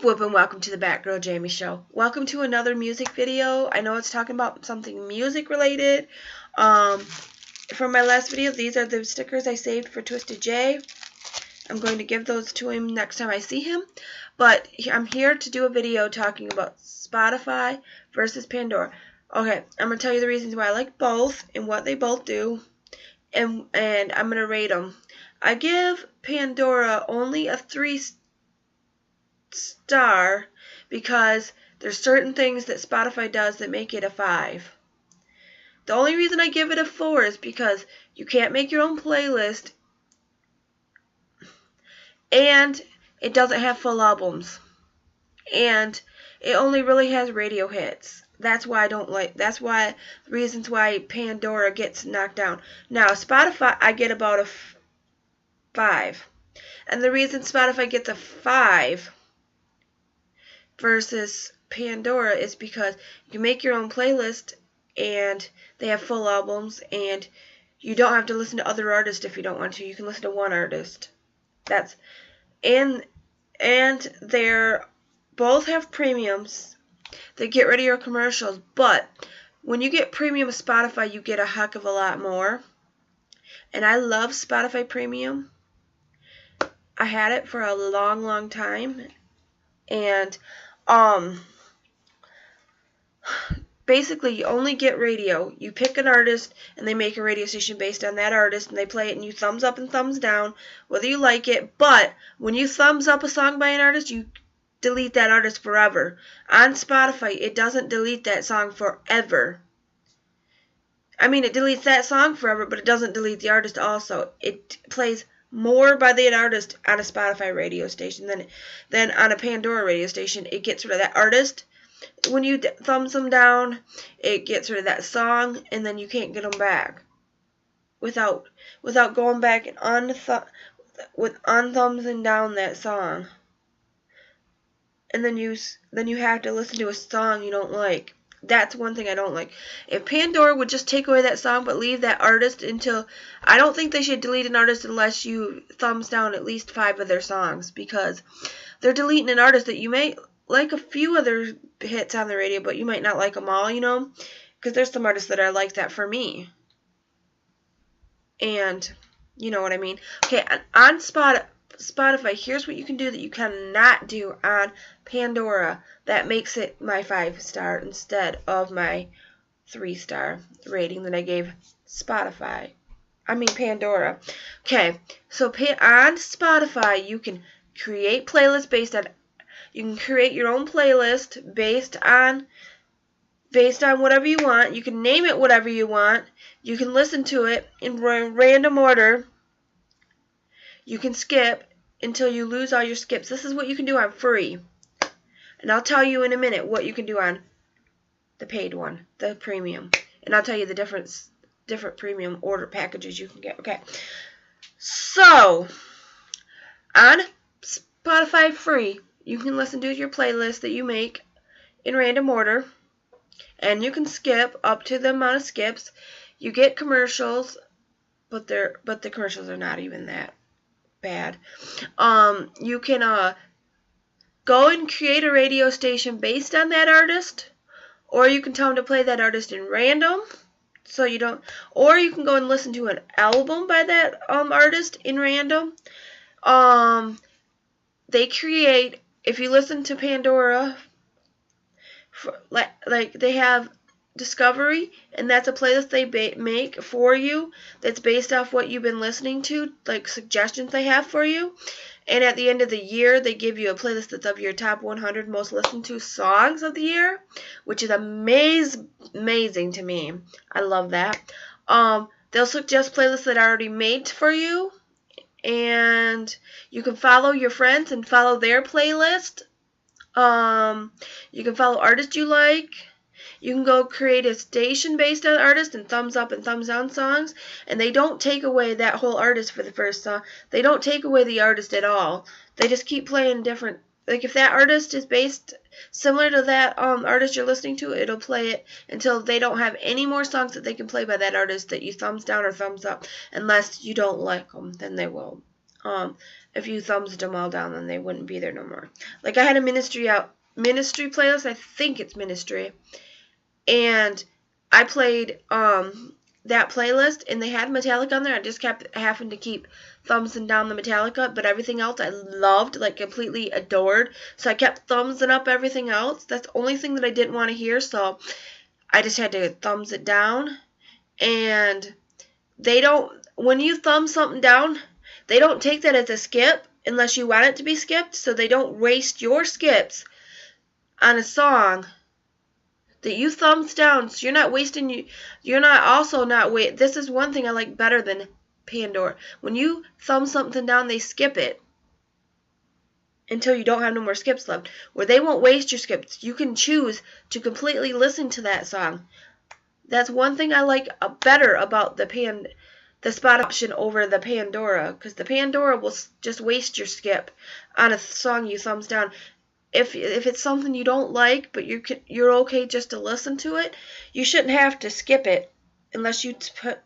Whoop and welcome to the Batgirljamie Show. Welcome to another music video. I know it's talking about something music related. From my last video, these are the stickers I saved for Twisted J. I'm going to give those to him next time I see him. But I'm here to do a video talking about Spotify versus Pandora. Okay, I'm going to tell you the reasons why I like both and what they both do. And I'm going to rate them. I give Pandora only a 3-star because there's certain things that Spotify does that make it a 5. The only reason I give it a 4 is because you can't make your own playlist and it doesn't have full albums and it only really has radio hits. That's why I don't like, that's why reasons why Pandora gets knocked down. Now Spotify I get about a 5. And the reason Spotify gets a 5 versus Pandora is because you make your own playlist and they have full albums and you don't have to listen to other artists if you don't want to. You can listen to one artist. That's and they're both have premiums. They get rid of your commercials, but when you get premium with Spotify, you get a heck of a lot more. And I love Spotify Premium. I had it for a long time, and basically you only get radio. You pick an artist and they make a radio station based on that artist and they play it and you thumbs up and thumbs down whether you like it. But when you thumbs up a song by an artist, you delete that artist forever. On Spotify, it doesn't delete that song forever. I mean, it deletes that song forever, but it doesn't delete the artist also. It plays more by the artist on a Spotify radio station than on a Pandora radio station. It gets rid of that artist. When you thumbs them down, it gets rid of that song, and then you can't get them back without going back and unthumbsing down that song. And then you have to listen to a song you don't like. That's one thing I don't like. If Pandora would just take away that song but leave that artist until... I don't think they should delete an artist unless you thumbs down at least 5 of their songs, because they're deleting an artist that you may like a few other hits on the radio, but you might not like them all, you know? Because there's some artists that are like that for me. And you know what I mean. Okay, on Spotify, here's what you can do that you cannot do on Pandora that makes it my 5-star instead of my 3-star rating that I gave Pandora. Okay, so on Spotify you can create playlists based on, you can create your own playlist based on whatever you want. You can name it whatever you want. You can listen to it in random order. You can skip until you lose all your skips. This is what you can do on free. And I'll tell you in a minute what you can do on the paid one, the premium. And I'll tell you the different premium order packages you can get. Okay. So, on Spotify free, you can listen to your playlist that you make in random order. And you can skip up to the amount of skips. You get commercials, but the commercials are not even that bad. You can go and create a radio station based on that artist, or you can tell them to play that artist in random, so you don't, or you can go and listen to an album by that artist in random. They create, if you listen to Pandora, like they have Discovery, and that's a playlist they make for you that's based off what you've been listening to, like suggestions they have for you. And at the end of the year, they give you a playlist that's of your top 100 most listened to songs of the year, which is amazing to me. I love that. They'll suggest playlists that are already made for you, and you can follow your friends and follow their playlist. You can follow artists you like. You can go create a station based on artists and thumbs up and thumbs down songs. And they don't take away that whole artist for the first song. They don't take away the artist at all. They just keep playing different. Like if that artist is based similar to that artist you're listening to, it'll play it until they don't have any more songs that they can play by that artist that you thumbs down or thumbs up. Unless you don't like them, then they will. if you thumbs them all down, then they wouldn't be there no more. Like I had a ministry playlist. I think it's ministry, and I played that playlist, and they had Metallica on there. I just kept having to keep thumbsing down the Metallica, but everything else I loved, like completely adored. So I kept thumbsing up everything else. That's the only thing that I didn't want to hear, so I just had to thumbs it down. And they don't, when you thumb something down, they don't take that as a skip unless you want it to be skipped, so they don't waste your skips on a song that you thumbs down, so you're not wasting, you're not also not wait. This is one thing I like better than Pandora. When you thumb something down, they skip it until you don't have no more skips left, where they won't waste your skips. You can choose to completely listen to that song. That's one thing I like better about the Spotify option over the Pandora, because the Pandora will just waste your skip on a song you thumbs down. If it's something you don't like, but you're okay just to listen to it, you shouldn't have to skip it unless you put.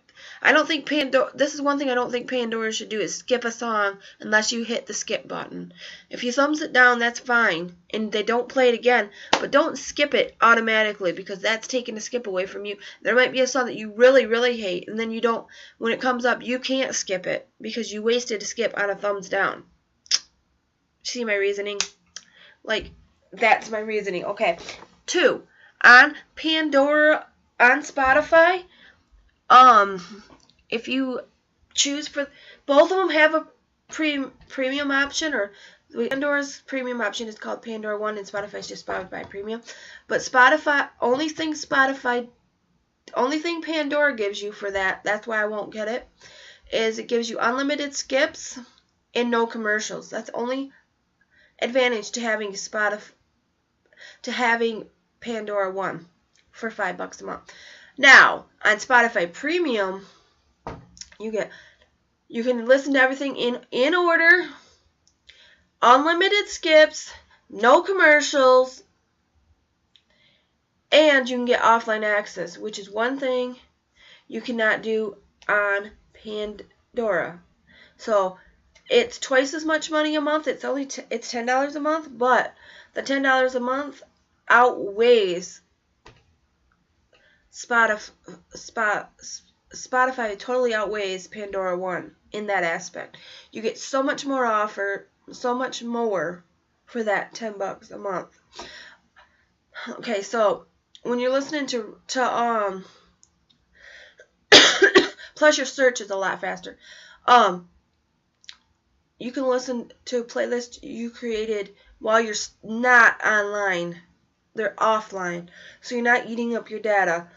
I don't think Pandora. This is one thing I don't think Pandora should do, is skip a song unless you hit the skip button. If you thumbs it down, that's fine, and they don't play it again. But don't skip it automatically, because that's taking a skip away from you. There might be a song that you really, really hate, and then you don't. When it comes up, you can't skip it because you wasted a skip on a thumbs down. See my reasoning? Like, that's my reasoning. Okay. 2, on Pandora, on Spotify, if you choose for, both of them have a premium option, or Pandora's premium option is called Pandora 1, and Spotify's just Spotify Premium. But Spotify, only thing Pandora gives you for that's why I won't get it, is it gives you unlimited skips and no commercials. That's the only advantage to having Pandora 1 for $5 a month. Now, on Spotify Premium, you can listen to everything in order, unlimited skips, no commercials, and you can get offline access, which is one thing you cannot do on Pandora. So it's twice as much money a month. It's only it's $10 a month, but the $10 a month outweighs Spotify totally outweighs Pandora 1 in that aspect. You get so much more so much more for that $10 a month. Okay, so when you're listening to plus your search is a lot faster. You can listen to a playlist you created while you're not online. They're offline, so you're not eating up your data.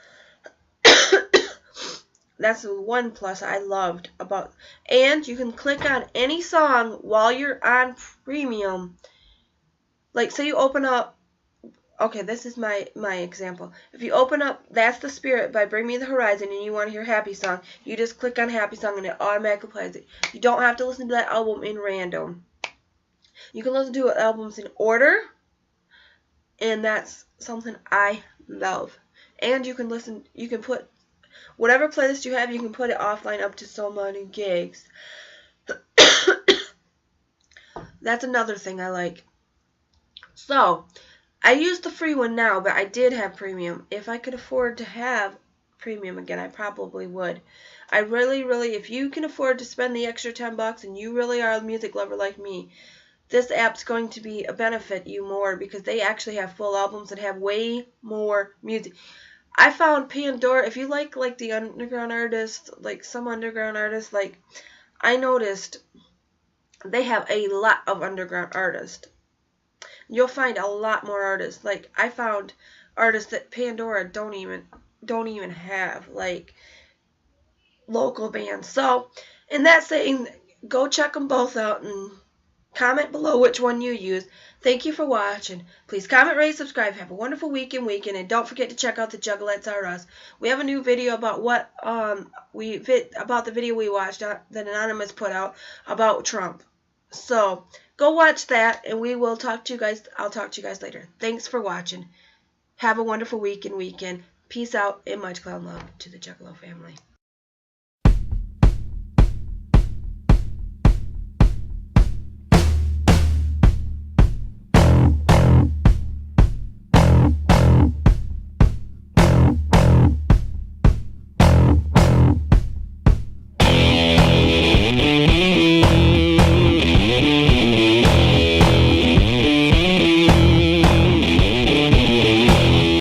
That's the one plus I loved about. And you can click on any song while you're on premium. Like, say you open up. Okay, this is my example. If you open up That's the Spirit by Bring Me the Horizon and you want to hear Happy Song, you just click on Happy Song and it automatically plays it. You don't have to listen to that album in random. You can listen to albums in order, and that's something I love. And you can put whatever playlist you have, you can put it offline up to so many gigs. That's another thing I like. So, I use the free one now, but I did have premium. If I could afford to have premium again, I probably would. I really, really, if you can afford to spend the extra $10 and you really are a music lover like me, this app's going to be a benefit you more, because they actually have full albums that have way more music. I found Pandora, if you like the underground artists, like some underground artists, like I noticed they have a lot of underground artists. You'll find a lot more artists. Like I found artists that Pandora don't even have, like local bands. So, in that saying, go check them both out and comment below which one you use. Thank you for watching. Please comment, rate, subscribe. Have a wonderful weekend, and don't forget to check out the Juggalettes R Us. We have a new video about about the video we watched that Anonymous put out about Trump. So go watch that, and we will talk to you guys. I'll talk to you guys later. Thanks for watching. Have a wonderful weekend. Peace out and much clown love to the Juggalo family.